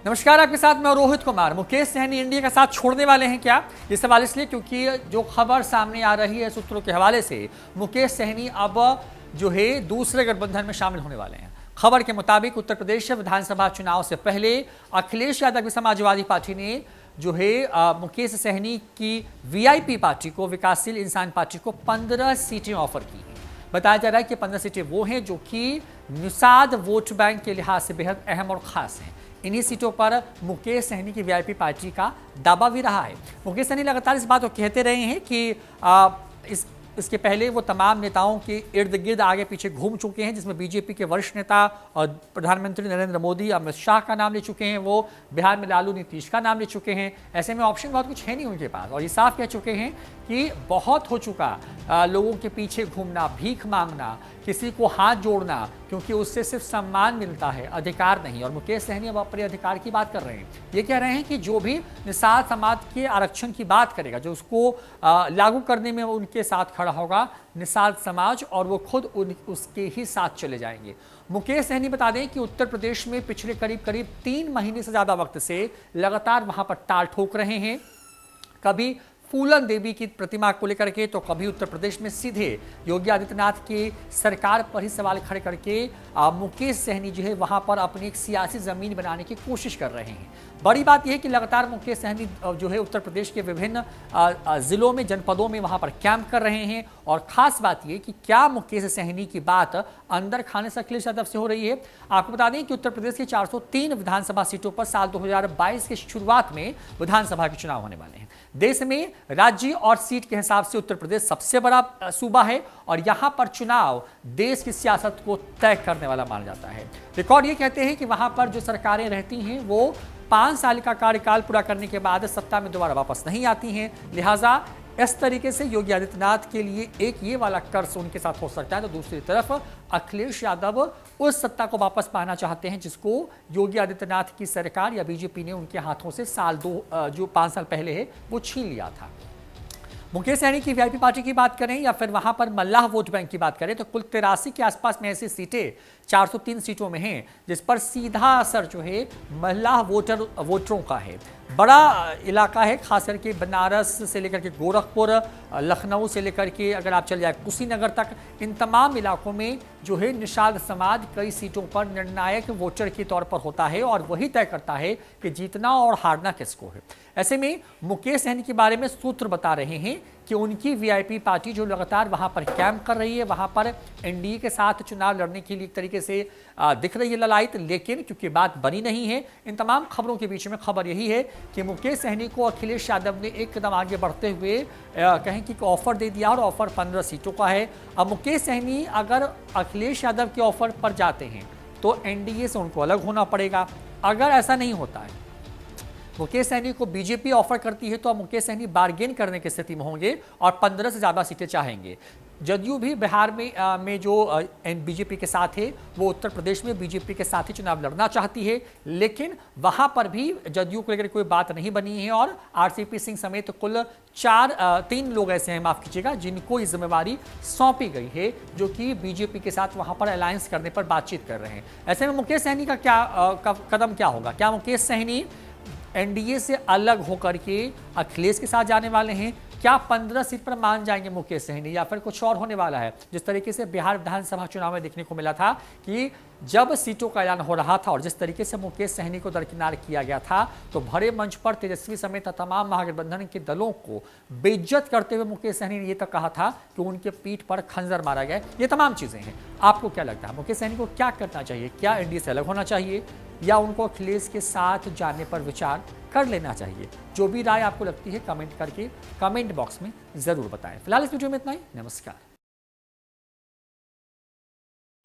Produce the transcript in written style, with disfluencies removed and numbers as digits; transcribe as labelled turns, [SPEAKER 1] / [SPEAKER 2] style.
[SPEAKER 1] नमस्कार, आपके साथ मैं रोहित कुमार। मुकेश सहनी इंडिया का साथ छोड़ने वाले हैं क्या? ये सवाल इसलिए क्योंकि जो खबर सामने आ रही है सूत्रों के हवाले से, मुकेश सहनी अब जो है दूसरे गठबंधन में शामिल होने वाले हैं। खबर के मुताबिक उत्तर प्रदेश विधानसभा चुनाव से पहले अखिलेश यादव की समाजवादी पार्टी ने जो है मुकेश सहनी की वीआईपी पार्टी को, विकासशील इंसान पार्टी को 15 सीटें ऑफर की हैं। बताया जा रहा है कि 15 सीटें वो हैं जो कि निषाद वोट बैंक के लिहाज से बेहद अहम और खास हैं। इन्हीं सीटों पर मुकेश सहनी की वीआईपी पार्टी का दावा भी रहा है। मुकेश सहनी लगातार इस बात को कहते रहे हैं कि इसके पहले वो तमाम नेताओं के इर्द गिर्द आगे पीछे घूम चुके हैं, जिसमें बीजेपी के वरिष्ठ नेता और प्रधानमंत्री नरेंद्र मोदी, अमित शाह का नाम ले चुके हैं। वो बिहार में लालू, नीतीश का नाम ले चुके हैं। ऐसे में ऑप्शन बहुत कुछ है नहीं उनके पास, और ये साफ कह चुके हैं कि बहुत हो चुका लोगों के पीछे घूमना, भीख मांगना, किसी को हाथ जोड़ना, क्योंकि उससे सिर्फ सम्मान मिलता है, अधिकार नहीं। और मुकेश सहनी अब अपने अधिकार की बात कर रहे हैं। ये कह रहे हैं कि जो भी निषाद समाज के आरक्षण की बात करेगा, जो उसको लागू करने में उनके साथ खड़ा होगा, निषाद समाज, और वो खुद उसके ही साथ चले जाएंगे। मुकेश सहनी बता दें कि उत्तर प्रदेश में पिछले करीब 3 महीने से ज़्यादा वक्त से लगातार वहाँ पर टाल ठोक रहे हैं। कभी फूलन देवी की प्रतिमा को लेकर के, तो कभी उत्तर प्रदेश में सीधे योगी आदित्यनाथ की सरकार पर ही सवाल खड़े करके मुकेश सहनी जो है वहां पर अपनी एक सियासी जमीन बनाने की कोशिश कर रहे हैं। बड़ी बात यह है कि लगातार मुकेश सहनी जो है उत्तर प्रदेश के विभिन्न जिलों में, जनपदों में वहां पर कैंप कर रहे हैं। और खास बात यह कि क्या मुकेश सहनी की बात अंदर खाने से अखिलेश यादव से हो रही है? आपको बता दें कि उत्तर प्रदेश की 403 विधानसभा सीटों पर साल 2022 की शुरुआत में विधानसभा के चुनाव होने वाले हैं। देश में राज्य और सीट के हिसाब से उत्तर प्रदेश सबसे बड़ा सूबा है, और यहां पर चुनाव देश की सियासत को तय करने वाला माना जाता है। रिकॉर्ड ये कहते हैं कि वहां पर जो सरकारें रहती हैं वो 5 साल का कार्यकाल पूरा करने के बाद सत्ता में दोबारा वापस नहीं आती हैं। लिहाजा इस तरीके से योगी आदित्यनाथ के लिए एक ये वाला कर्ज उनके साथ हो सकता है, तो दूसरी तरफ अखिलेश यादव उस सत्ता को वापस पाना चाहते हैं जिसको योगी आदित्यनाथ की सरकार या बीजेपी ने उनके हाथों से जो 5 साल पहले है वो छीन लिया था। मुकेश सहनी की वीआईपी पार्टी की बात करें या फिर वहां पर मल्लाह वोट बैंक की बात करें, तो कुल 83 के आसपास में ऐसी सीटें 403 सीटों में हैं जिस पर सीधा असर जो है मल्लाह वोटरों का है। बड़ा इलाका है, खास करके बनारस से लेकर के गोरखपुर, लखनऊ से लेकर के अगर आप चल जाए कुशीनगर तक, इन तमाम इलाकों में जो है निषाद समाज कई सीटों पर निर्णायक वोटर के तौर पर होता है, और वही तय करता है कि जीतना और हारना किसको है। ऐसे में मुकेश सहनी के बारे में सूत्र बता रहे हैं कि उनकी वीआईपी पार्टी जो लगातार वहां पर कैंप कर रही है, वहां पर एनडीए के साथ चुनाव लड़ने के लिए एक तरीके से दिख रही है ललायत, लेकिन क्योंकि बात बनी नहीं है, इन तमाम खबरों के बीच में खबर यही है कि मुकेश सहनी को अखिलेश यादव ने एक कदम आगे बढ़ते हुए कहें कि ऑफर दे दिया, और ऑफर 15 सीटों का है। अब मुकेश सहनी अगर अखिलेश यादव के ऑफर पर जाते हैं तो एनडीए से उनको अलग होना पड़ेगा। अगर ऐसा नहीं होता है, मुकेश सहनी को बीजेपी ऑफर करती है, तो अब मुकेश सहनी बार्गेन करने की स्थिति में होंगे और 15 से ज़्यादा सीटें चाहेंगे। जदयू भी बिहार में जो बीजेपी के साथ है, वो उत्तर प्रदेश में बीजेपी के साथ ही चुनाव लड़ना चाहती है, लेकिन वहां पर भी जदयू को लेकर कोई बात नहीं बनी है। और आरसीपी सिंह समेत कुल 3 लोग ऐसे हैं, माफ कीजिएगा, जिनको ये जिम्मेवारी सौंपी गई है, जो कि बीजेपी के साथ वहां पर अलायंस करने पर बातचीत कर रहे हैं। ऐसे में मुकेश सहनी का कदम क्या होगा? क्या मुकेश सहनी एनडीए से अलग होकर के अखिलेश के साथ जाने वाले हैं? क्या 15 सीट पर मान जाएंगे मुकेश सहनी, या फिर कुछ और होने वाला है? जिस तरीके से बिहार विधानसभा चुनाव में देखने को मिला था कि जब सीटों का ऐलान हो रहा था और जिस तरीके से मुकेश सहनी को दरकिनार किया गया था, तो भरे मंच पर तेजस्वी समेत तमाम महागठबंधन के दलों को बेइज्जत करते हुए मुकेश सहनी ने यह तक कहा था कि उनके पीठ पर खंजर मारा गया। ये तमाम चीजें हैं। आपको क्या लगता है, मुकेश सहनी को क्या करना चाहिए? क्या एनडीए से अलग होना चाहिए, या उनको अखिलेश के साथ जाने पर विचार कर लेना चाहिए? जो भी राय आपको लगती है कमेंट करके कमेंट बॉक्स में जरूर बताएं। फिलहाल इस वीडियो में इतना ही। नमस्कार।